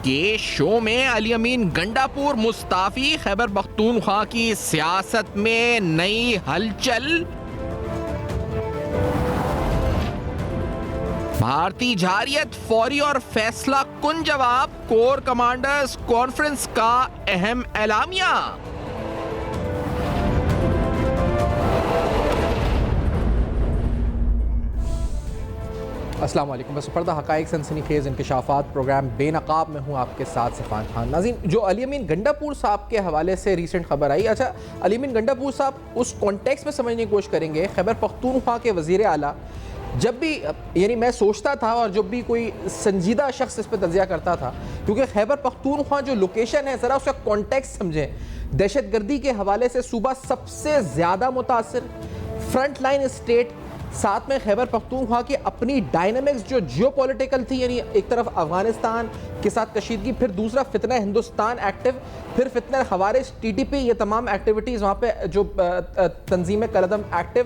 کے شو میں علی امین گنڈاپور مستعفی، خیبر پختونخوا کی سیاست میں نئی ہلچل۔ بھارتی جارحیت فوری اور فیصلہ کن جواب، کور کمانڈرز کانفرنس کا اہم اعلامیہ۔ السلام علیکم، بس پردہ حقائق سنسنی خیز انکشافات پروگرام بے نقاب میں ہوں آپ کے ساتھ صفان خان۔ ناظرین، جو علی امین گنڈاپور صاحب کے حوالے سے ریسنٹ خبر آئی، اچھا علی امین گنڈاپور صاحب اس کانٹیکس میں سمجھنے کی کوشش کریں گے، خیبر پختونخوا کے وزیر اعلیٰ جب بھی، یعنی میں سوچتا تھا اور جب بھی کوئی سنجیدہ شخص اس پہ تجزیہ کرتا تھا، کیونکہ خیبر پختونخوا جو لوکیشن ہے ذرا اس کا کانٹیکس سمجھیں، دہشت گردی کے حوالے سے صوبہ سب سے زیادہ متاثر، فرنٹ لائن اسٹیٹ، ساتھ میں خیبر پختونخوا کی اپنی ڈائنامکس جو جیو پولیٹیکل تھی، یعنی ایک طرف افغانستان کے ساتھ کشیدگی، پھر دوسرا فتنہ ہندوستان ایکٹیو، پھر فتنہ خوارج ٹی ٹی پی، یہ تمام ایکٹیویٹیز وہاں پہ جو تنظیم کالعدم ایکٹیو،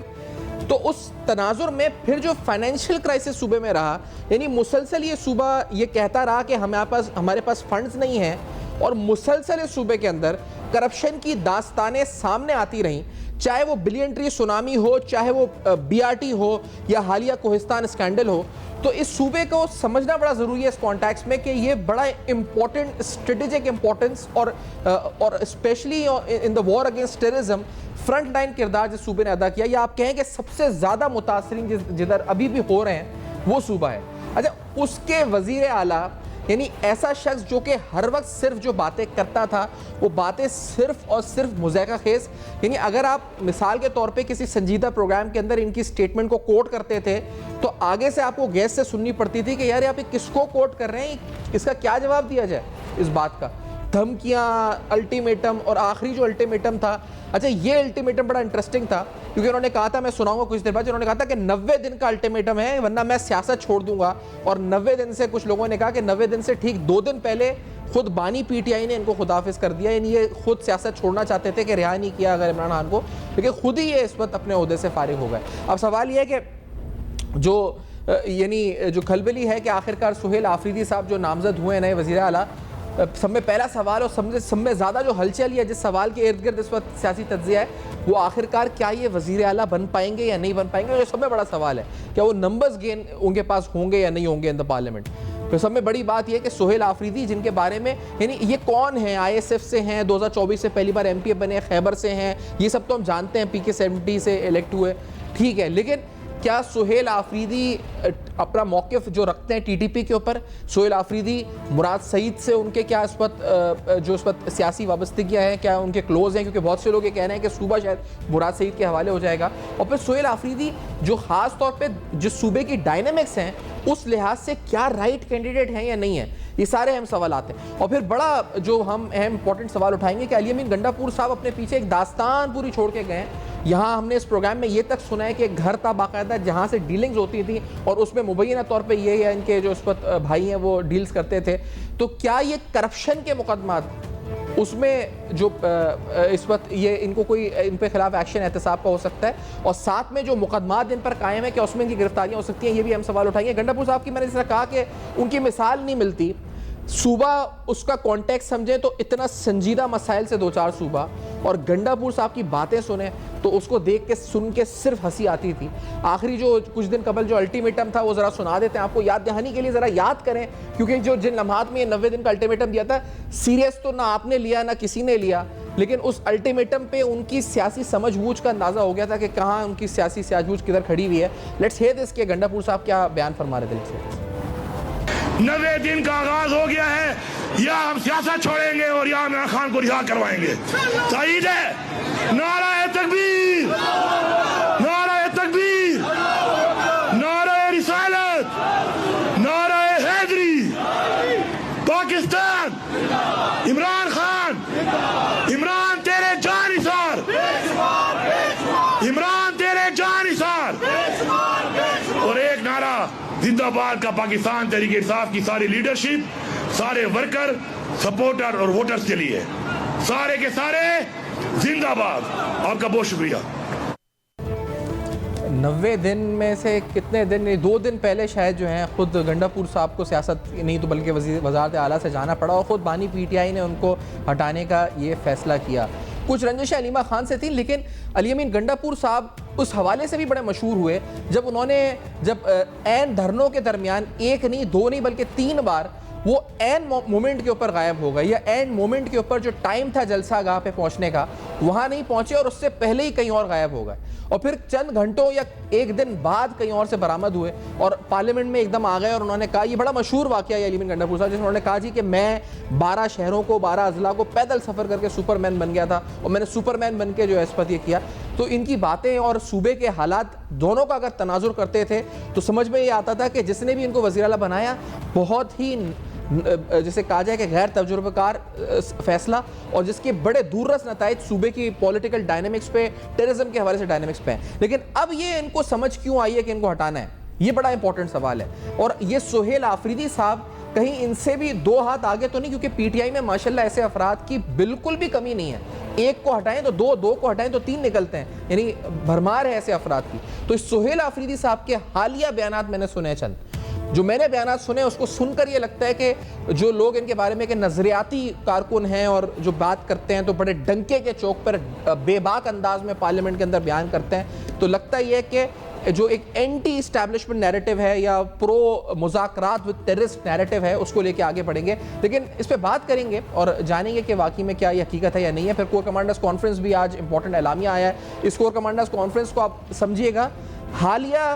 تو اس تناظر میں پھر جو فائنینشیل کرائسس صوبے میں رہا، یعنی مسلسل یہ صوبہ یہ کہتا رہا کہ ہمارے پاس فنڈز نہیں ہیں، اور مسلسل اس صوبے کے اندر کرپشن کی داستانیں سامنے آتی رہیں، چاہے وہ بلین ٹری سونامی ہو، چاہے وہ بی آر ٹی ہو، یا حالیہ کوہستان اسکینڈل ہو۔ تو اس صوبے کو سمجھنا بڑا ضروری ہے اس کانٹیکس میں کہ یہ بڑا امپورٹنٹ اسٹریٹجک امپورٹنس اور especially in the war against terrorism front line کردار جس صوبے نے ادا کیا، یا آپ کہیں کہ سب سے زیادہ متاثرین جدھر ابھی بھی ہو رہے ہیں وہ صوبہ ہے۔ اچھا، اس کے وزیر اعلیٰ، یعنی ایسا شخص جو کہ ہر وقت صرف جو باتیں کرتا تھا وہ باتیں صرف اور صرف مضحکہ خیز، یعنی اگر آپ مثال کے طور پہ کسی سنجیدہ پروگرام کے اندر ان کی سٹیٹمنٹ کو کوٹ کرتے تھے تو آگے سے آپ کو گیس سے سننی پڑتی تھی کہ یار آپ کس کو کوٹ کر رہے ہیں، اس کا کیا جواب دیا جائے اس بات کا، دھمکیاں، الٹیمیٹم، اور آخری جو الٹیمیٹم تھا، اچھا یہ الٹیمیٹم بڑا انٹرسٹنگ تھا کیونکہ انہوں نے کہا تھا، میں سناؤں گا کچھ دیر بعد، انہوں نے کہا تھا کہ 90 دن کا الٹیمیٹم ہے ورنہ میں سیاست چھوڑ دوں گا، اور 90 دن سے کچھ لوگوں نے کہا کہ 90 دن سے ٹھیک 2 دن پہلے خود بانی پی ٹی آئی نے ان کو خداحافظ کر دیا، یعنی یہ خود سیاست چھوڑنا چاہتے تھے کہ رہا نہیں کیا اگر عمران خان کو، لیکن خود ہی یہ اس وقت اپنے عہدے سے فارغ ہو گئے۔ اب سوال یہ ہے کہ جو کھلبلی ہے کہ آخرکار سہیل آفریدی صاحب جو نامزد ہوئے ہیں نئے وزیر اعلیٰ، سب میں پہلا سوال اور سب میں زیادہ جو ہلچل ہے جس سوال کے ارد گرد اس وقت سیاسی تجزیہ ہے وہ آخرکار کیا یہ وزیر اعلیٰ بن پائیں گے یا نہیں بن پائیں گے، یہ سب میں بڑا سوال ہے، کیا وہ نمبرز گین ان کے پاس ہوں گے یا نہیں ہوں گے ان دا پارلیمنٹ۔ پھر سب میں بڑی بات یہ کہ سہیل آفریدی جن کے بارے میں، یعنی یہ کون ہیں، آئی ایس ایف سے ہیں، 2024 سے پہلی بار ایم پی بنے، خیبر سے ہیں، یہ سب تو ہم جانتے ہیں، پی کے 70 سے الیکٹ ہوئے، ٹھیک ہے، لیکن کیا سہیل آفریدی اپنا موقف جو رکھتے ہیں ٹی ٹی پی کے اوپر، سہیل آفریدی مراد سعید سے ان کے کیا اس وقت سیاسی وابستگیاں ہیں، کیا ان کے کلوز ہیں، کیونکہ بہت سے لوگ یہ کہہ رہے ہیں کہ صوبہ شاید مراد سعید کے حوالے ہو جائے گا، اور پھر سہیل آفریدی جو خاص طور پہ جس صوبے کی ڈائنامکس ہیں اس لحاظ سے کیا رائٹ کینڈیڈیٹ ہیں یا نہیں ہیں، یہ سارے اہم سوالات ہیں۔ اور پھر بڑا جو ہم اہم امپورٹنٹ سوال اٹھائیں گے کہ علی امین گنڈاپور صاحب اپنے پیچھے ایک داستان پوری چھوڑ کے گئے ہیں۔ یہاں ہم نے اس پروگرام میں یہ تک سنا ہے کہ ایک گھر تھا باقاعدہ جہاں سے ڈیلنگز ہوتی تھیں، اور اس میں مبینہ طور پہ یہ ہے ان کے جو اس وقت بھائی ہیں وہ ڈیلز کرتے تھے، تو کیا یہ کرپشن کے مقدمات اس میں جو اس وقت یہ ان کو کوئی ان پہ خلاف ایکشن احتساب کا ہو سکتا ہے، اور ساتھ میں جو مقدمات ان پر قائم ہے کیا اس میں ان کی گرفتاریاں ہو سکتی ہیں، یہ بھی ہم سوال اٹھائیں گے۔ گنڈاپور صاحب کی میں نے جس طرح کہا کہ ان کی مثال نہیں ملتی، صوبہ اس کا کانٹیکس سمجھیں تو اتنا سنجیدہ مسائل سے 2-4 صوبہ، اور گنڈاپور صاحب کی باتیں سنیں تو اس کو دیکھ کے سن کے صرف ہنسی آتی تھی۔ آخری جو کچھ دن قبل جو الٹیمیٹم تھا وہ ذرا سنا دیتے ہیں آپ کو، یاد دہانی کے لیے ذرا یاد کریں، کیونکہ جن لمحات میں یہ 90 دن کا الٹیمیٹم دیا تھا سیریس تو نہ آپ نے لیا نہ کسی نے لیا، لیکن اس الٹیمیٹم پہ ان کی سیاسی سمجھ بوجھ کا اندازہ ہو گیا تھا کہ کہاں ان کی سیاسی سمجھ بوجھ کدھر کھڑی ہوئی ہے۔ لیٹس ہیئر دس کہ گنڈاپور صاحب کیا بیان فرما رہے تھے۔ 90 دن کا آغاز ہو گیا ہے، یا ہم سیاست چھوڑیں گے اور یا عمران خان کو رہا کروائیں گے، صحیح ہے؟ نعرہ تکبیر، نعرہ تکبیر، نعرہ رسالت، نعرہ حیدری، پاکستان، عمران خان، عمران تیرے جان نثار، عمران تیرے جان نثار، اور ایک نعرہ زندہ باد کا پاکستان تحریک انصاف کی ساری لیڈرشپ، سارے ورکر، سپورٹر اور ووٹرز کے لیے، سارے کے سارے زندہ باد۔ آپ کا بہت شکریہ۔ 90 دن میں سے کتنے دن 2 دن پہلے شاید جو ہیں خود گنڈاپور صاحب کو سیاست نہیں تو بلکہ وزارت اعلیٰ سے جانا پڑا اور خود بانی پی ٹی آئی نے ان کو ہٹانے کا یہ فیصلہ کیا. کچھ رنجشیں علیمہ خان سے تھیں لیکن علی امین گنڈاپور صاحب اس حوالے سے بھی بڑے مشہور ہوئے جب انہوں نے عین دھرنوں کے درمیان 1 نہیں 2 نہیں بلکہ 3 بار وہ عین مومنٹ کے اوپر غائب ہو گئے یا عین مومنٹ کے اوپر جو ٹائم تھا جلسہ گاہ پہ پہنچنے کا وہاں نہیں پہنچے اور اس سے پہلے ہی کہیں اور غائب ہو گئے اور پھر چند گھنٹوں یا 1 دن بعد کہیں اور سے برآمد ہوئے اور پارلیمنٹ میں ایک دم آ گئے اور انہوں نے کہا, یہ بڑا مشہور واقعہ ہے علی امین گنڈاپور صاحب, جس میں انہوں نے کہا جی کہ میں 12 شہروں کو 12 اضلاع کو پیدل سفر کر کے سپر مین بن گیا تھا اور میں نے سپر مین بن کے جو ہے اس پر یہ کیا. تو ان کی باتیں اور صوبے کے حالات دونوں کا اگر تناظر کرتے تھے تو سمجھ میں یہ آتا تھا کہ جس نے بھی ان کو وزیر اعلیٰ بنایا بہت ہی جسے کہا جائے کہ غیر تجربہ کار فیصلہ اور جس کے بڑے دور رس نتائج صوبے کی پولیٹیکل ڈائنامکس پہ ٹیررزم کے حوالے سے ڈائنامکس پہ ہیں. لیکن اب یہ ان کو سمجھ کیوں آئی ہے کہ ان کو ہٹانا ہے, یہ بڑا امپورٹنٹ سوال ہے. اور یہ سہیل آفریدی صاحب کہیں ان سے بھی 2 ہاتھ آگے تو نہیں, کیونکہ پی ٹی آئی میں ماشاءاللہ ایسے افراد کی بالکل بھی کمی نہیں ہے. 1 کو ہٹائیں تو 2, 2 کو ہٹائیں تو 3 نکلتے ہیں, یعنی بھرمار ہے ایسے افراد کی. تو اس سہیل آفریدی صاحب کے حالیہ بیانات میں نے سنے, چند جو میں نے بیانات سنے اس کو سن کر یہ لگتا ہے کہ جو لوگ ان کے بارے میں کہ نظریاتی کارکن ہیں اور جو بات کرتے ہیں تو بڑے ڈنکے کے چوک پر بے باک انداز میں پارلیمنٹ کے اندر بیان کرتے ہیں, تو لگتا یہ ہے کہ جو ایک اینٹی اسٹیبلشمنٹ نیریٹو ہے یا پرو مذاکرات وتھ ٹیررسٹ نیریٹو ہے اس کو لے کے آگے بڑھیں گے. لیکن اس پہ بات کریں گے اور جانیں گے کہ واقعی میں کیا یہ حقیقت ہے یا نہیں ہے. پھر کور کمانڈرز کانفرنس بھی آج امپورٹنٹ اعلامیہ آیا ہے. اس کور کمانڈرز کانفرنس کو آپ سمجھیے گا حالیہ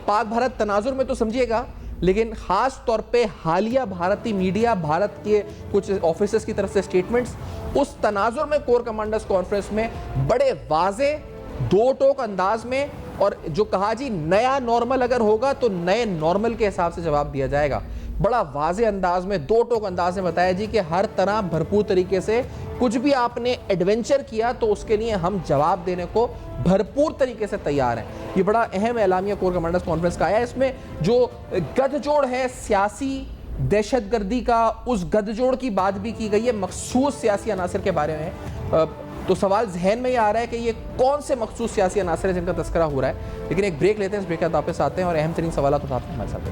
پاک بھارت تناظر میں تو سمجھیے گا, لیکن خاص طور پہ حالیہ بھارتی میڈیا بھارت کے کچھ آفیسز کی طرف سے سٹیٹمنٹس اس تناظر میں کور کمانڈرز کانفرنس میں بڑے واضح 2 ٹوک انداز میں اور جو کہا جی نیا نارمل اگر ہوگا تو نئے نارمل کے حساب سے جواب دیا جائے گا, بڑا واضح انداز میں 2 ٹوک انداز میں بتایا جی کہ ہر طرح بھرپور طریقے سے کچھ بھی آپ نے ایڈونچر کیا تو اس کے لیے ہم جواب دینے کو بھرپور طریقے سے تیار ہیں. یہ بڑا اہم اعلامیہ کور کمانڈرز کانفرنس کا آیا ہے. اس میں جو گٹھ جوڑ ہے سیاسی دہشت گردی کا, اس گٹھ جوڑ کی بات بھی کی گئی ہے مخصوص سیاسی عناصر کے بارے میں. تو سوال ذہن میں یہ آ رہا ہے کہ یہ کون سے مخصوص سیاسی عناصر ہیں جن کا تذکرہ ہو رہا ہے. لیکن ایک بریک لیتے ہیں, اس بریک کے بعد واپس آتے ہیں اور اہم ترین سوالات اٹھاتے ہیں ہمارے ساتھ.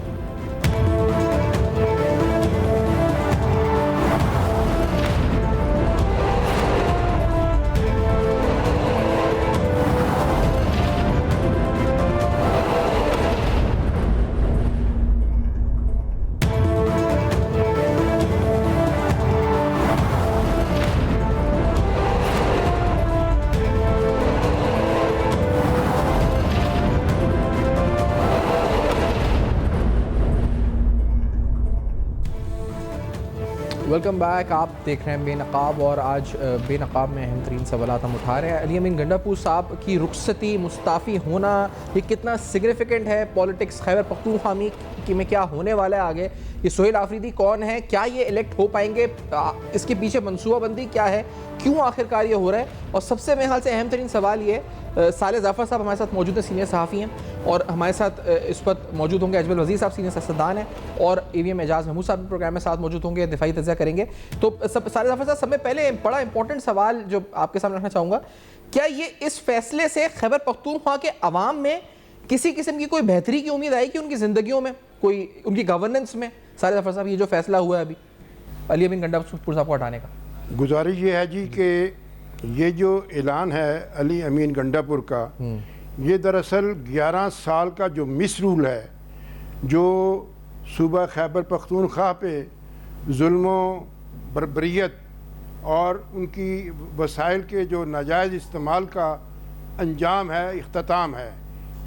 ویلکم بیک, آپ دیکھ رہے ہیں بے نقاب اور آج بے نقاب میں اہم ترین سوالات ہم اٹھا رہے ہیں. علی امین گنڈاپور صاحب کی رخصتی مستعفی ہونا یہ کتنا سگنیفیکنٹ ہے پولیٹکس خیبر پختونخوا میں کیا ہونے والا ہے آگے, یہ سہیل آفریدی کون ہے, کیا یہ الیکٹ ہو پائیں گے, اس کے پیچھے منصوبہ بندی کیا ہے, کیوں آخرکار یہ ہو رہا ہے. اور سب سے میرے خیال سے اہم ترین سوال یہ صالح ظفر صاحب ہمارے ساتھ موجود ہیں, سینئر صحافی ہیں اور ہمارے ساتھ اس وقت موجود ہوں گے اجمل وزیر صاحب سینئر سیاستدان ہیں اور اے وی ایم اعجاز محمود صاحب بھی پروگرام میں ساتھ موجود ہوں گے, دفاعی تجزیہ کریں گے. تو صالح ظفر صاحب سب میں پہلے بڑا امپورٹنٹ سوال جو آپ کے سامنے رکھنا چاہوں گا, کیا یہ اس فیصلے سے خیبر پختونخوا کے عوام میں کسی قسم کی کوئی بہتری کی امید آئی کہ ان کی زندگیوں میں کوئی ان کی گورننس میں؟ صالح ظفر صاحب یہ جو فیصلہ ہوا ہے ابھی علی امین گنڈاپور صاحب کو ہٹانے کا, گزارش یہ ہے جی کہ یہ جو اعلان ہے علی امین گنڈاپور کا یہ دراصل 11 سال کا جو مس رول ہے جو صوبہ خیبر پختونخوا پہ ظلم و بربریت اور ان کی وسائل کے جو ناجائز استعمال کا انجام ہے, اختتام ہے.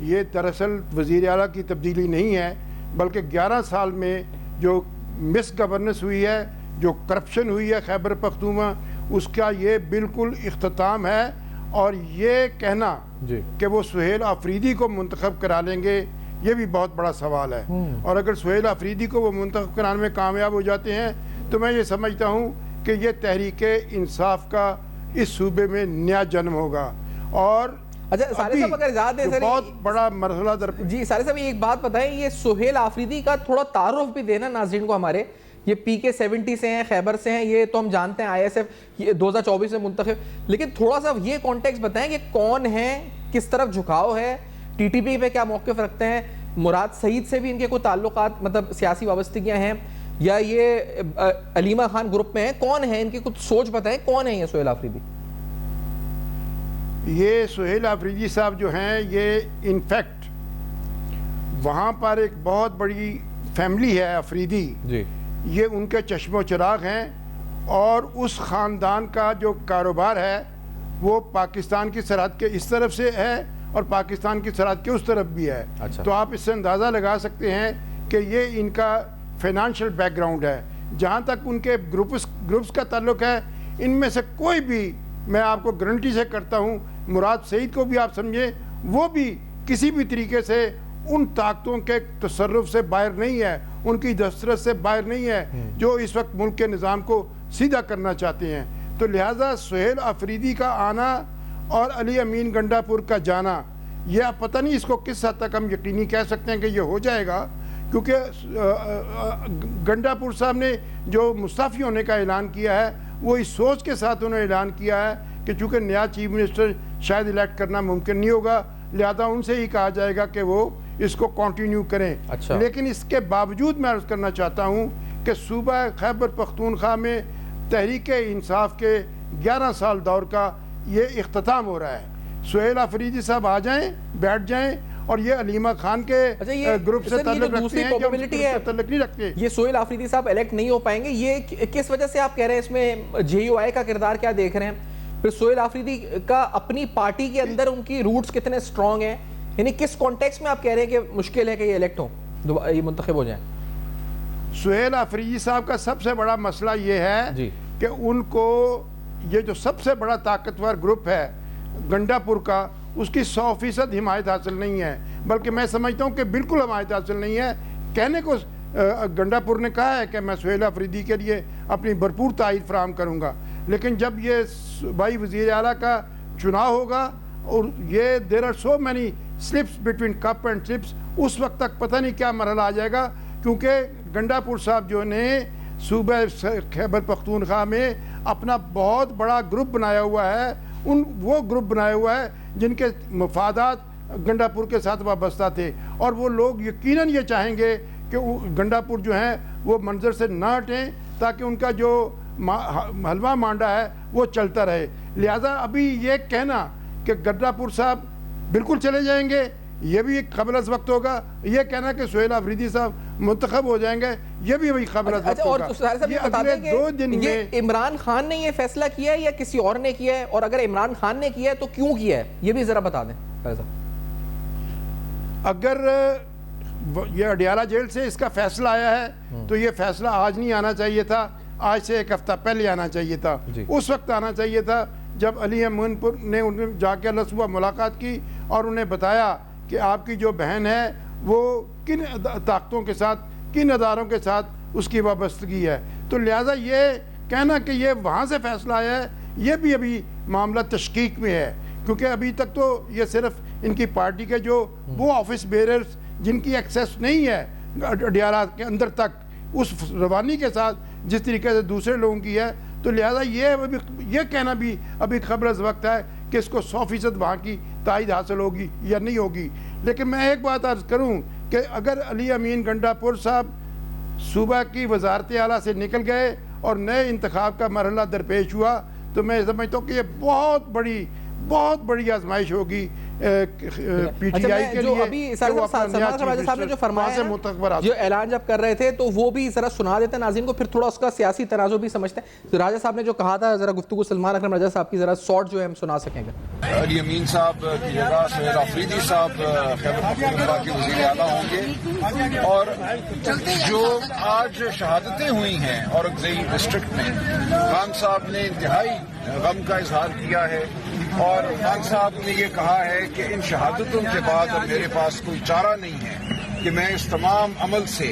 یہ دراصل وزیر اعلیٰ کی تبدیلی نہیں ہے بلکہ 11 سال میں جو مس گورننس ہوئی ہے, جو کرپشن ہوئی ہے خیبر پختونخوا, اس کا یہ بالکل اختتام ہے. اور یہ کہنا کہ وہ سہیل آفریدی کو منتخب کرا لیں گے یہ بھی بہت بڑا سوال ہے. اور اگر سہیل آفریدی کو وہ منتخب کرانے میں کامیاب ہو جاتے ہیں تو میں یہ سمجھتا ہوں کہ یہ تحریک انصاف کا اس صوبے میں نیا جنم ہوگا. اور صالح صاحب اگر اجازت دیں سر, بہت بڑا مرحلہ جی صالح صاحب ایک بات بتائیں, یہ سہیل آفریدی کا تھوڑا تعارف بھی دینا ناظرین کو ہمارے. یہ پی کے 70 سے ہیں, خیبر سے ہیں, یہ تو ہم جانتے ہیں آئی ایس ایف 2024 میں منتخب, لیکن تھوڑا سا یہ کانٹیکس بتائیں کہ کون ہے, کس طرف جھکاؤ ہے, ٹی ٹی پی پہ کیا موقف رکھتے ہیں؟ مراد سعید سے بھی ان کے کوئی تعلقات مطلب سیاسی وابستگیاں ہیں یا یہ علیمہ خان گروپ میں ہیں؟ کون ہیں ان کی کچھ سوچ بتائیں، کون ہیں یہ سہیل آفریدی؟ یہ سہیل آفریدی صاحب جو ہیں یہ انفیکٹ وہاں پر ایک بہت بڑی فیملی ہے آفریدی جی، یہ ان کے چشم و چراغ ہیں، اور اس خاندان کا جو کاروبار ہے وہ پاکستان کی سرحد کے اس طرف سے ہے اور پاکستان کی سرحد کے اس طرف بھی ہے. اچھا. تو آپ اس سے اندازہ لگا سکتے ہیں کہ یہ ان کا فائنانشل بیک گراؤنڈ ہے. جہاں تک ان کے گروپس کا تعلق ہے، ان میں سے کوئی بھی، میں آپ کو گارنٹی سے کرتا ہوں، مراد سعید کو بھی آپ سمجھیں، وہ بھی کسی بھی طریقے سے ان طاقتوں کے تصرف سے باہر نہیں ہے، ان کی دسترس سے باہر نہیں ہے جو اس وقت ملک کے نظام کو سیدھا کرنا چاہتے ہیں. تو لہٰذا سہیل آفریدی کا آنا اور علی امین گنڈا پور کا جانا، یہ اب پتہ نہیں اس کو کس حد تک ہم یقینی کہہ سکتے ہیں کہ یہ ہو جائے گا، کیونکہ گنڈا پور صاحب نے جو مستعفی ہونے کا اعلان کیا ہے وہ اس سوچ کے ساتھ انہوں نے اعلان کیا ہے کہ چونکہ نیا چیف منسٹر شاید الیکٹ کرنا ممکن نہیں ہوگا، لہذا ان سے ہی کہا جائے گا کہ وہ اس کو کنٹینیو کریں. اچھا. لیکن اس کے باوجود میں عرض کرنا چاہتا ہوں کہ صوبہ خیبر پختونخوا میں تحریک انصاف کے 11 سال دور کا یہ اختتام ہو رہا ہے. سہیل آفریدی صاحب آ جائیں، بیٹھ جائیں، اور یہ علیمہ خان کے گروپ سے تعلق رکھتے ہیں یا تعلق نہیں رکھتے. یہ سہیل آفریدی صاحب الیکٹ نہیں ہو پائیں گے، یہ کس وجہ سے آپ کہہ رہے ہیں؟ اس میں جے یو آئی کا کردار کیا دیکھ رہے ہیں؟ پھر سہیل آفریدی کا اپنی پارٹی کے اندر ان کی روٹس کتنے سٹرونگ ہیں؟ یعنی کس کانٹیکس میں آپ کہہ رہے ہیں کہ مشکل ہے کہ یہ الیکٹ ہوں، یہ منتخب ہو جائیں؟ سہیل آفریدی صاحب کا سب سے بڑا مسئلہ یہ ہے کہ ان کو یہ جو سب سے بڑا طاقتور گروپ ہے گنڈا پور کا، اس کی 100% حمایت حاصل نہیں ہے، بلکہ میں سمجھتا ہوں کہ بالکل حمایت حاصل نہیں ہے. کہنے کو گنڈا پور نے کہا ہے کہ میں سہیل آفریدی کے لیے اپنی بھرپور تائید فراہم کروں گا، لیکن جب یہ صوبائی وزیر اعلیٰ کا چناؤ ہوگا اور یہ there are so many slips between cup and slips, اس وقت تک پتہ نہیں کیا مرحلہ آ جائے گا. کیونکہ گنڈا پور صاحب جو نے صوبہ خیبر پختونخوا میں اپنا بہت بڑا گروپ بنایا ہوا ہے، وہ گروپ بنایا ہوا ہے جن کے مفادات گنڈا پور کے ساتھ وابستہ تھے، اور وہ لوگ یقیناً یہ چاہیں گے کہ گنڈا پور جو ہیں وہ منظر سے نہ ہٹیں تاکہ ان کا جو حلوہ مانڈا ہے وہ چلتا رہے. لہذا ابھی یہ کہنا کہ گنڈا پور صاحب بالکل چلے جائیں گے یہ بھی ایک قبل از وقت ہوگا، یہ کہنا کہ سہیل آفریدی صاحب منتخب ہو جائیں گے یہ بھی وہی قبل از وقت ہوگا. یہ اگلے 2 دن میں عمران خان نے یہ فیصلہ کیا ہے یا کسی اور نے کیا ہے؟ اور اگر عمران خان نے کیا ہے تو کیوں کیا ہے؟ یہ بھی ذرا بتا دیں. اگر یہ اڈیالہ جیل سے اس کا فیصلہ آیا ہے تو یہ فیصلہ آج نہیں آنا چاہیے تھا، آج سے 1 ہفتہ پہلے آنا چاہیے تھا. اس وقت آنا چاہیے تھا جب علی امین پور نے انہیں جا کے اللہ صبح ملاقات کی اور انہیں بتایا کہ آپ کی جو بہن ہے وہ کن طاقتوں کے ساتھ، کن اداروں کے ساتھ اس کی وابستگی ہے. تو لہٰذا یہ کہنا کہ یہ وہاں سے فیصلہ آیا ہے یہ بھی ابھی معاملہ تشکیک میں ہے، کیونکہ ابھی تک تو یہ صرف ان کی پارٹی کے جو وہ آفس بیررز جن کی ایکسیس نہیں ہے اڈیالہ کے اندر تک اس روانی کے ساتھ جس طریقے سے دوسرے لوگوں کی ہے، تو لہٰذا یہ کہنا بھی ابھی قبل از وقت ہے کہ اس کو 100% وہاں کی تائید حاصل ہوگی یا نہیں ہوگی. لیکن میں ایک بات عرض کروں کہ اگر علی امین گنڈا پور صاحب صوبہ کی وزارت اعلیٰ سے نکل گئے اور نئے انتخاب کا مرحلہ درپیش ہوا تو میں سمجھتا ہوں کہ یہ بہت بڑی آزمائش ہوگی پی ٹی آئی کے لیے. جو فرمایا جو اعلان جب کر رہے تھے تو وہ بھی ذرا سنا دیتے ہیں ناظرین کو، پھر تھوڑا اس کا سیاسی تنازع بھی سمجھتے ہیں. راجہ صاحب نے جو کہا تھا ذرا گفتگو سلمان اکرم راجہ صاحب کی ذرا شارٹ جو ہے ہم سنا سکیں گے. علی امین صاحب کی جگہ سہیل آفریدی صاحب خیبر پختونخوا کے وزیر اعلیٰ ہوں گے، اور جو آج شہادتیں ہوئی ہیں اورنگزئی ڈسٹرکٹ میں، خان صاحب نے انتہائی غم کا اظہار کیا ہے، اور خان صاحب نے یہ کہا ہے کہ ان شہادتوں کے بعد اب میرے پاس کوئی چارہ نہیں ہے کہ میں اس تمام عمل سے.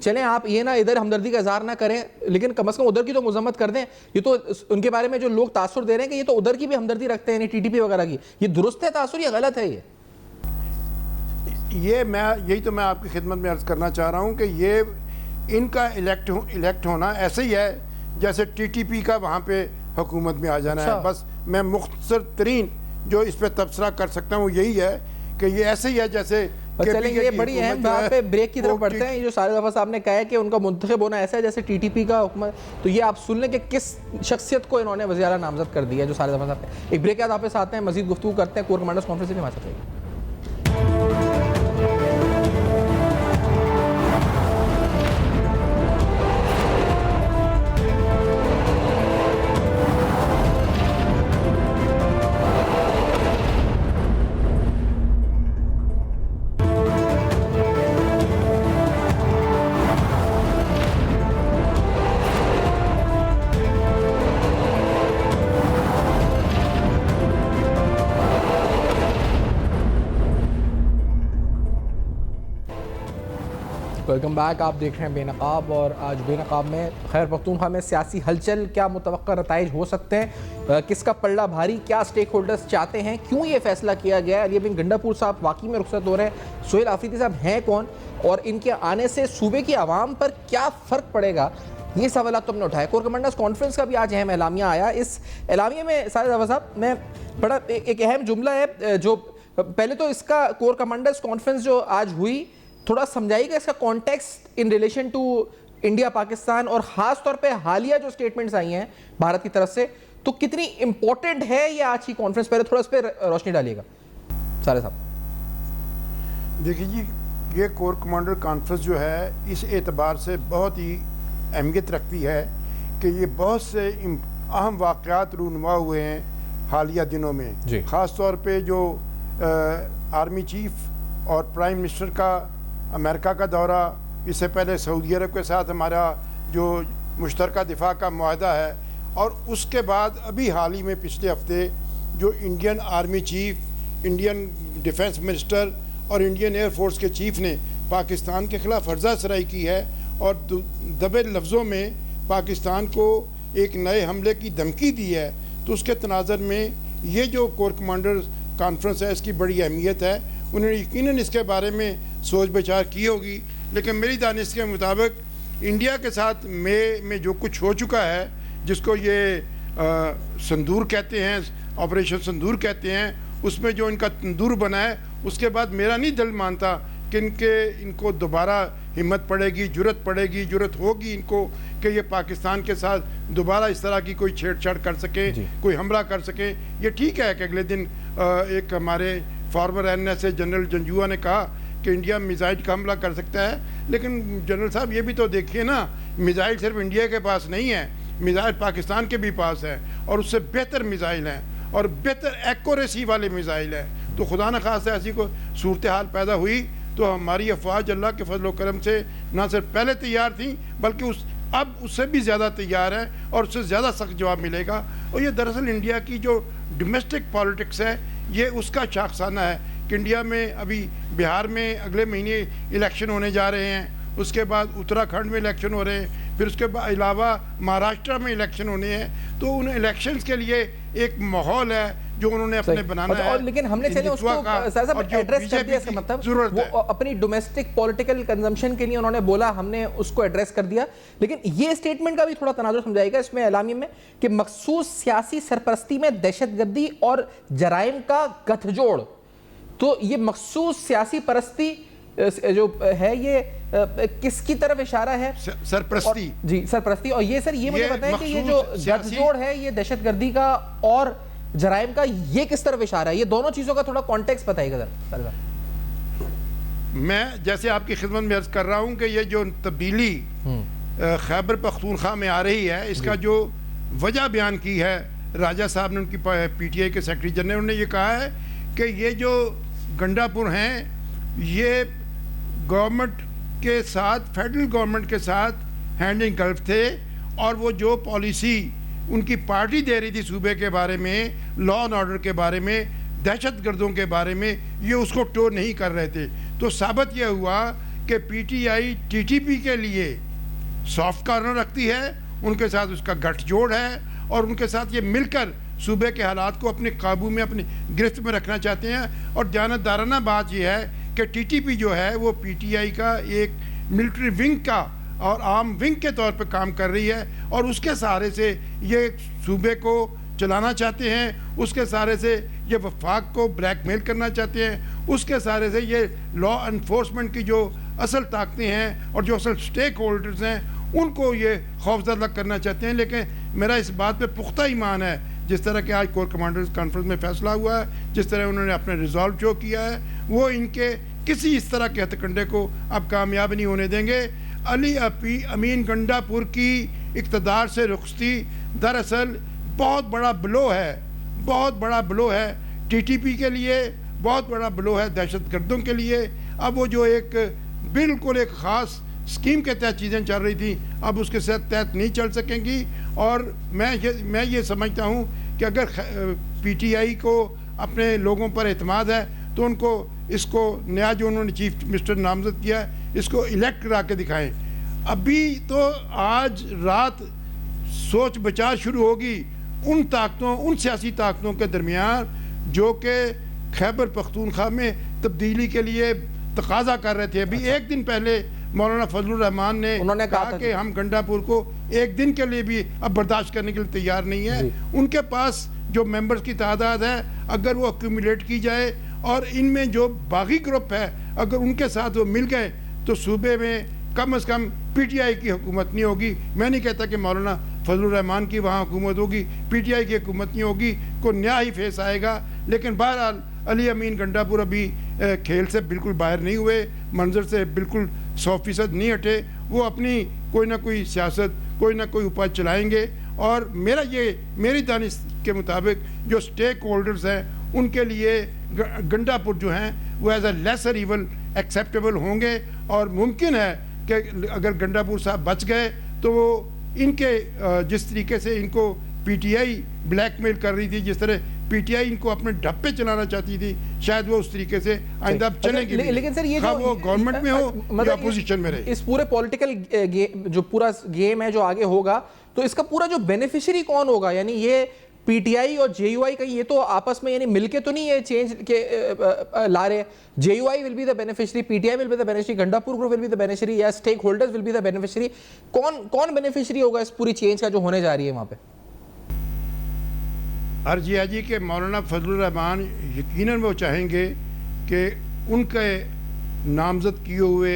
چلیں آپ یہ نا ادھر ہمدردی کا اظہار نہ کریں لیکن کم از کم ادھر کی تو مذمت کر دیں. یہ تو ان کے بارے میں جو لوگ تاثر دے رہے ہیں کہ یہ تو ادھر کی بھی ہمدردی رکھتے ہیں, یعنی ٹی ٹی پی وغیرہ کی, یہ درست ہے تاثر یا غلط ہے؟ یہی تو میں آپ کی خدمت میں عرض کرنا چاہ رہا ہوں کہ یہ ان کا الیکٹ ہونا ایسے ہی ہے جیسے ٹی ٹی پی کا وہاں پہ حکومت میں آ جانا ہے. بس میں مختصر ترین جو اس پہ تبصرہ کر سکتا ہوں یہی ہے کہ یہ ایسے ہی ہے جیسے چلیں یہ بڑی اہم بات پہ بریک کی طرف بڑھتے ہیں. یہ جو سارے دفعہ صاحب نے کہا ہے کہ ان کا منتخب ہونا ایسا ہے جیسے ٹی ٹی پی کا حکومت, تو یہ آپ سن لیں کہ کس شخصیت کو انہوں نے وزیر اعلیٰ نامزد کر دیا ہے جو سارے دفعہ صاحب نے. ایک بریک کے بعد واپس آتے ہیں, مزید گفتگو کرتے ہیں, کور کمانڈرز کانفرنس میں ہمارے ساتھ رہیے. Welcome back. آپ دیکھ رہے ہیں بے نقاب, اور آج بے نقاب میں خیبر پختونخوا میں سیاسی ہلچل, کیا متوقع نتائج ہو سکتے ہیں, کس کا پلڑا بھاری, کیا سٹیک ہولڈرز چاہتے ہیں, کیوں یہ فیصلہ کیا گیا ہے, علی امین گنڈا پور صاحب واقعی میں رخصت ہو رہے ہیں, سہیل آفریدی صاحب ہیں کون, اور ان کے آنے سے صوبے کی عوام پر کیا فرق پڑے گا, یہ سوالات تو ہم نے اٹھائے. کور کمانڈرز کانفرنس کا بھی آج اہم اعلامیہ آیا. اس اعلامیہ میں سارے دفعہ صاحب میں بڑا ایک اہم جملہ ہے جو پہلے تو اس کا کور کمانڈرز کانفرنس جو آج ہوئی, تھوڑا سمجھائیے گا اس کا context in relation to India Pakistan, اور خاص طور پہ حالیہ جو سٹیٹمنٹس آئی ہیں بھارت کی طرف سے, تو کتنی امپورٹنٹ ہے یہ آج کی کانفرنس, پہلے تھوڑا اس پہ روشنی ڈالیے گا سارے صاحب. دیکھیے جی, یہ کور کمانڈر کانفرنس جو ہے اس اعتبار سے بہت ہی اہمیت رکھتی ہے کہ یہ بہت سے اہم واقعات رونما ہوئے ہیں حالیہ دنوں میں. خاص طور پہ جو آرمی چیف اور پرائم منسٹر کا امریکہ کا دورہ, اس سے پہلے سعودی عرب کے ساتھ ہمارا جو مشترکہ دفاع کا معاہدہ ہے, اور اس کے بعد ابھی حال ہی میں پچھلے ہفتے جو Indian army chief, Indian defence minister اور انڈین ایئر فورس کے چیف نے پاکستان کے خلاف فرضہ سرائی کی ہے اور دبے لفظوں میں پاکستان کو ایک نئے حملے کی دھمکی دی ہے, تو اس کے تناظر میں یہ جو کور کمانڈر کانفرنس ہے اس کی بڑی اہمیت ہے. انہوں نے یقیناً اس کے بارے میں سوچ بچار کی ہوگی, لیکن میری دانش کے مطابق انڈیا کے ساتھ میں جو کچھ ہو چکا ہے, جس کو یہ سندور کہتے ہیں, آپریشن سندور کہتے ہیں, اس میں جو ان کا تندور بنا ہے, اس کے بعد میرا نہیں دل مانتا کہ ان کو دوبارہ ہمت پڑے گی, جرت ہوگی ان کو کہ یہ پاکستان کے ساتھ دوبارہ اس طرح کی کوئی چھیڑ چھاڑ کر سکیں, کوئی حملہ کر سکیں. یہ ٹھیک ہے کہ اگلے دن ایک ہمارے فارمر NSA جنرل جنجوا نے کہا کہ انڈیا میزائل کا حملہ کر سکتا ہے, لیکن جنرل صاحب یہ بھی تو دیکھیے نا, میزائل صرف انڈیا کے پاس نہیں ہے, میزائل پاکستان کے بھی پاس ہے, اور اس سے بہتر میزائل ہیں اور بہتر ایکوریسی والے میزائل ہیں. تو خدا نخواستہ ایسی کوئی صورتحال پیدا ہوئی تو ہماری افواج اللہ کے فضل و کرم سے نہ صرف پہلے تیار تھیں بلکہ اب اس سے بھی زیادہ تیار ہیں, اور اس سے زیادہ سخت جواب ملے گا. اور یہ دراصل انڈیا کی جو ڈومیسٹک پالیٹکس ہے یہ اس کا شاخسانہ ہے کہ انڈیا میں ابھی بہار میں اگلے مہینے الیکشن ہونے جا رہے ہیں, اس کے بعد اتراکھنڈ میں الیکشن ہو رہے ہیں, پھر اس کے بعد علاوہ مہاراشٹر میں الیکشن ہونے ہیں. تو ان الیکشنز کے لیے ایک ماحول ہے جو انہوں نے اپنے بنانا ہے, لیکن ہم نے چلے اس کو ایڈریس کر دیا. اس کا مطلب وہ اپنی ڈومیسٹک پولیٹیکل کنزمپشن کے لیے انہوں نے بولا, ہم نے اس کو ایڈریس کر دیا. لیکن یہ اسٹیٹمنٹ کا بھی تھوڑا تناظر سمجھائے گا اس میں اعلامیہ میں کہ مخصوص سیاسی سرپرستی میں دہشت گردی اور جرائم کا گٹھ جوڑ. تو یہ مخصوص سیاسی پرستی جو ہے یہ کس کی طرف اشارہ ہے؟ سرپرستی. جی سرپرستی. اور یہ سر یہ مجھے بتائیں کہ یہ جو گٹھ جوڑ ہے یہ دہشت گردی کا اور جرائم کا, یہ کس طرف اشارہ ہے؟ یہ دونوں چیزوں کا تھوڑا کانٹیکس بتائیے گا سر. میں جیسے آپ کی خدمت میں عرض کر رہا ہوں کہ یہ جو تبدیلی خیبر پختونخوا میں آ رہی ہے, اس کا جو وجہ بیان کی ہے راجہ صاحب نے, ان کی PTI کے سیکرٹری جنرل, انہوں نے یہ کہا ہے کہ یہ جو گنڈا پور ہیں یہ گورنمنٹ کے ساتھ, فیڈرل گورنمنٹ کے ساتھ ہینڈ ان گلف تھے, اور وہ جو پالیسی ان کی پارٹی دے رہی تھی صوبے کے بارے میں, لا اینڈ آرڈر کے بارے میں, دہشت گردوں کے بارے میں, یہ اس کو ٹو نہیں کر رہے تھے. تو ثابت یہ ہوا کہ پی T I T T P کے لیے سافٹ کارنر رکھتی ہے، ان کے ساتھ اس کا گٹھ جوڑ ہے، اور ان کے ساتھ یہ مل کر صوبے کے حالات کو اپنے قابو میں، اپنی گرفت میں رکھنا چاہتے ہیں. اور دیانتدارانہ بات یہ ہے کہ ٹی ٹی پی جو ہے وہ پی ٹی آئی کا ایک ملٹری ونگ کا اور عام ونگ کے طور پہ کام کر رہی ہے، اور اس کے سہارے سے یہ صوبے کو چلانا چاہتے ہیں، اس کے سہارے سے یہ وفاق کو بلیک میل کرنا چاہتے ہیں، اس کے سہارے سے یہ لا انفورسمنٹ کی جو اصل طاقتیں ہیں اور جو اصل سٹیک ہولڈرز ہیں ان کو یہ خوفزدہ کرنا چاہتے ہیں. لیکن میرا اس بات پہ پختہ ایمان ہے، جس طرح کہ آج کور کمانڈرز کانفرنس میں فیصلہ ہوا ہے، جس طرح انہوں نے اپنے ریزالو شو کیا ہے، وہ ان کے کسی اس طرح کے ہتھ کنڈے کو اب کامیاب نہیں ہونے دیں گے. علی امین گنڈا پور کی اقتدار سے رخصتی دراصل بہت بڑا بلو ہے، بہت بڑا بلو ہے ٹی ٹی پی کے لیے، بہت بڑا بلو ہے دہشت گردوں کے لیے. اب وہ جو ایک بالکل ایک خاص اسکیم کے تحت چیزیں چل رہی تھیں اب اس کے تحت نہیں چل سکیں گی. اور میں یہ سمجھتا ہوں کہ اگر پی ٹی آئی کو اپنے لوگوں پر اعتماد ہے تو ان کو اس کو نیا جو انہوں نے چیف منسٹر نامزد کیا ہے اس کو الیکٹ کرا کے دکھائیں. ابھی تو آج رات سوچ بچار شروع ہوگی ان طاقتوں، ان سیاسی طاقتوں کے درمیان جو کہ خیبر پختونخوا میں تبدیلی کے لیے تقاضا کر رہے تھے. ابھی ایک دن پہلے مولانا فضل الرحمان نے کہا کہ ہم گنڈا پور کو ایک دن کے لیے بھی اب برداشت کرنے کے لیے تیار نہیں ہے. ان کے پاس جو ممبرز کی تعداد ہے اگر وہ ایکومولیٹ کی جائے اور ان میں جو باغی گروپ ہے اگر ان کے ساتھ وہ مل گئے تو صوبے میں کم از کم پی ٹی آئی کی حکومت نہیں ہوگی. میں نہیں کہتا کہ مولانا فضل الرحمان کی وہاں حکومت ہوگی، پی ٹی آئی کی حکومت نہیں ہوگی، کوئی نیا ہی فیس آئے گا. لیکن بہرحال علی امین گنڈا پور ابھی کھیل سے بالکل باہر نہیں ہوئے، منظر سے بالکل 100% نہیں ہٹے. وہ اپنی کوئی نہ کوئی سیاست، کوئی نہ کوئی اوپر چلائیں گے. اور میری دانش کے مطابق جو سٹیک ہولڈرز ہیں ان کے لیے گنڈا پور جو ہیں وہ as a lesser evil acceptable ہوں گے. اور ممکن ہے کہ اگر گنڈا پور صاحب بچ گئے تو وہ ان کے جس طریقے سے ان کو پی ٹی آئی بلیک میل کر رہی تھی، جس طرح پی ٹی آئی ان کو اپنے ڈھپ پہ چلانا چاہتی تھی، شاید وہ اس طریقے سے آئندہ چلیں گی. لیکن سر یہ وہ گورنمنٹ میں ہو یا اپوزیشن میں رہے، اس پورے پولیٹیکل جو پورا گیم ہے جو آگے ہوگا تو اس کا پورا جو بینیفیشری کون ہوگا؟ یعنی یہ پی ٹی آئی اور جے یو آئی کا یہ تو آپس میں یعنی مل کے تو نہیں ہے چینج کے لا رہے. J U I will be the beneficiary, P T I will be the beneficiary, Gandapur group will be the beneficiary, یا stakeholders will be the beneficiary? کون بینیفیشری ہوگا اس پوری چینج کا جو ہونے جا رہی ہے وہاں پہ؟ عرض یہ ہے جی کہ مولانا فضل الرحمان یقیناً وہ چاہیں گے کہ ان کے نامزد کیے ہوئے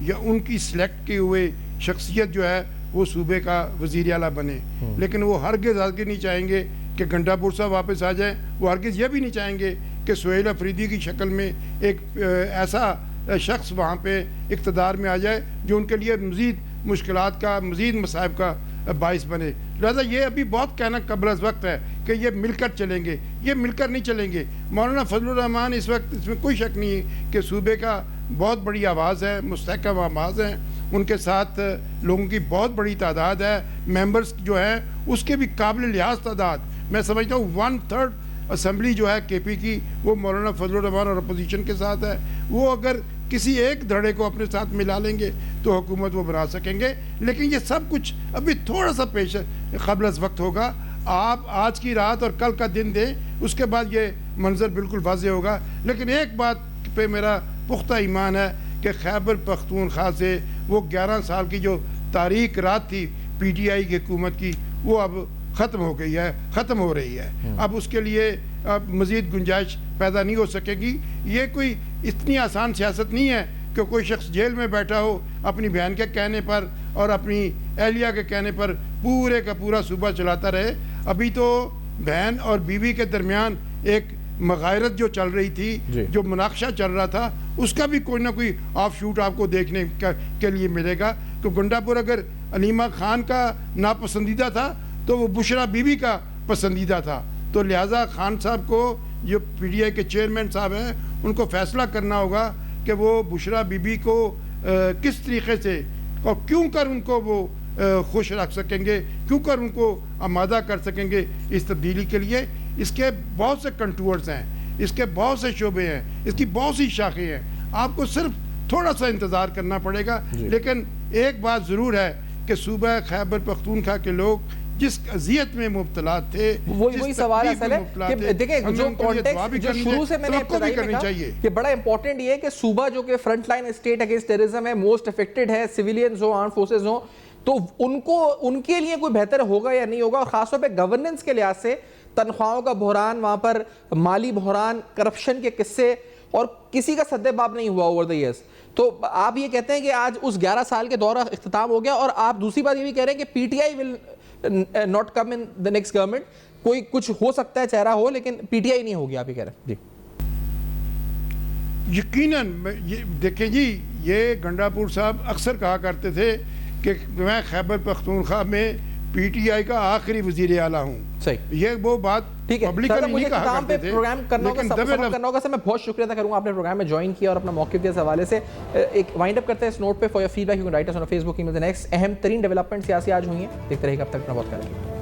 یا ان کی سلیکٹ کیے ہوئے شخصیت جو ہے وہ صوبے کا وزیر اعلیٰ بنے. لیکن وہ ہرگز نہیں چاہیں گے کہ گنڈا پور صاحب واپس آ جائیں. وہ ہرگز یہ بھی نہیں چاہیں گے کہ سہیل افریدی کی شکل میں ایک ایسا شخص وہاں پہ اقتدار میں آ جائے جو ان کے لیے مزید مشکلات کا، مزید مصائب کا باعث بنے. لہٰذا یہ ابھی بہت کہنا قبل از وقت ہے کہ یہ مل کر چلیں گے. یہ مل کر نہیں چلیں گے. مولانا فضل الرحمان اس وقت اس میں کوئی شک نہیں ہے کہ صوبے کا بہت بڑی آواز ہے، مستحکم آواز ہے. ان کے ساتھ لوگوں کی بہت بڑی تعداد ہے، ممبرز جو ہیں اس کے بھی قابل لحاظ تعداد. میں سمجھتا ہوں 1/3 اسمبلی جو ہے کے پی کی وہ مولانا فضل الرحمان اور اپوزیشن کے ساتھ ہے. وہ اگر کسی ایک دھڑے کو اپنے ساتھ ملا لیں گے تو حکومت وہ بنا سکیں گے. لیکن یہ سب کچھ ابھی تھوڑا سا پیش قبل از وقت ہوگا. آپ آج کی رات اور کل کا دن دیں، اس کے بعد یہ منظر بالکل واضح ہوگا. لیکن ایک بات پہ میرا پختہ ایمان ہے کہ خیبر پختونخوا سے وہ 11 سال کی جو تاریک رات تھی پی ٹی آئی کی حکومت کی وہ اب ختم ہو گئی ہے، ختم ہو رہی ہے. اب اس کے لیے اب مزید گنجائش پیدا نہیں ہو سکے گی. یہ کوئی اتنی آسان سیاست نہیں ہے کہ کوئی شخص جیل میں بیٹھا ہو اپنی بہن کے کہنے پر اور اپنی اہلیہ کے کہنے پر پورے کا پورا صوبہ چلاتا رہے. ابھی تو بہن اور بیوی کے درمیان ایک مغائرت جو چل رہی تھی، جو مناقشہ چل رہا تھا، اس کا بھی کوئی نہ کوئی آف شوٹ آپ کو دیکھنے کے لیے ملے گا. کہ گنڈا پور اگر علیمہ خان کا ناپسندیدہ تھا تو وہ بشرا بیوی کا پسندیدہ تھا. تو لہٰذا خان صاحب کو، جو پی ٹی آئی کے چیئرمین صاحب ہیں، ان کو فیصلہ کرنا ہوگا کہ وہ بشرا بیوی کو کس طریقے سے اور کیوں کر ان کو وہ خوش رکھ سکیں گے، کیوں کر ان کو آمادہ کر سکیں گے اس تبدیلی کے لیے. اس کے بہت سے کنٹورز ہیں، اس کے بہت سے شعبے ہیں، اس کی بہت سی شاخیں ہیں. آپ کو صرف تھوڑا سا انتظار کرنا پڑے گا. لیکن ایک بات ضرور ہے کہ صوبہ خیبر پختونخوا کے لوگ جس اذیت میں مبتلا تھے, وہی سوال اصل ہے کہ دیکھیں جو کانٹیکسٹ جو شروع سے میں نے ابتدائی میں کہا کہ بڑا امپورٹنٹ یہ ہے کہ صوبہ جو کہ front line state against terrorism ہے, موسٹ افیکٹڈ ہے, سویلینز ہوں, آرم فورسز ہوں, تو ان کے لیے کوئی بہتر ہوگا یا نہیں ہوگا, اور خاص طور پہ گورننس کے لحاظ سے تنخواہوں کا بحران, وہاں پر مالی بحران, کرپشن کے قصے, اور کسی کا سد باب نہیں ہوا اوور دی ایئرس. تو آپ یہ کہتے ہیں کہ آج اس 11 سال کے دورہ اختتام ہو گیا, اور آپ دوسری بات یہ بھی کہہ رہے ہیں کہ پی T I will not come in the next government, کوئی کچھ ہو سکتا ہے چہرہ ہو لیکن پی ٹی آئی نہیں ہوگی, آپ یہ کہہ رہے ہیں. جی یقیناً دیکھیں جی, یہ گنڈاپور صاحب اکثر کہا کرتے تھے کہ میں خیبر پختونخوا میں پی ٹی آئی کا آخری وزیر اعلیٰ ہوں. صحیح, یہ وہ بات پبلکلی نہیں کہا کرتے تھے. پروگرام کرنا ہوگا سر, میں بہت شکریہ ادا کروں گا آپ نے پروگرام میں جوائن کیا اور اپنا موقف دیا اس حوالے سے. ایک وائنڈ اپ کرتے ہیں اس نوٹ پہ. For your feedback you can write us on Facebook. Next اہم ترین ڈیولپمنٹ سیاسی آج ہوئی ہیں, دیکھتے رہیے گا, اب تک اپنا بہت خیال رکھیے.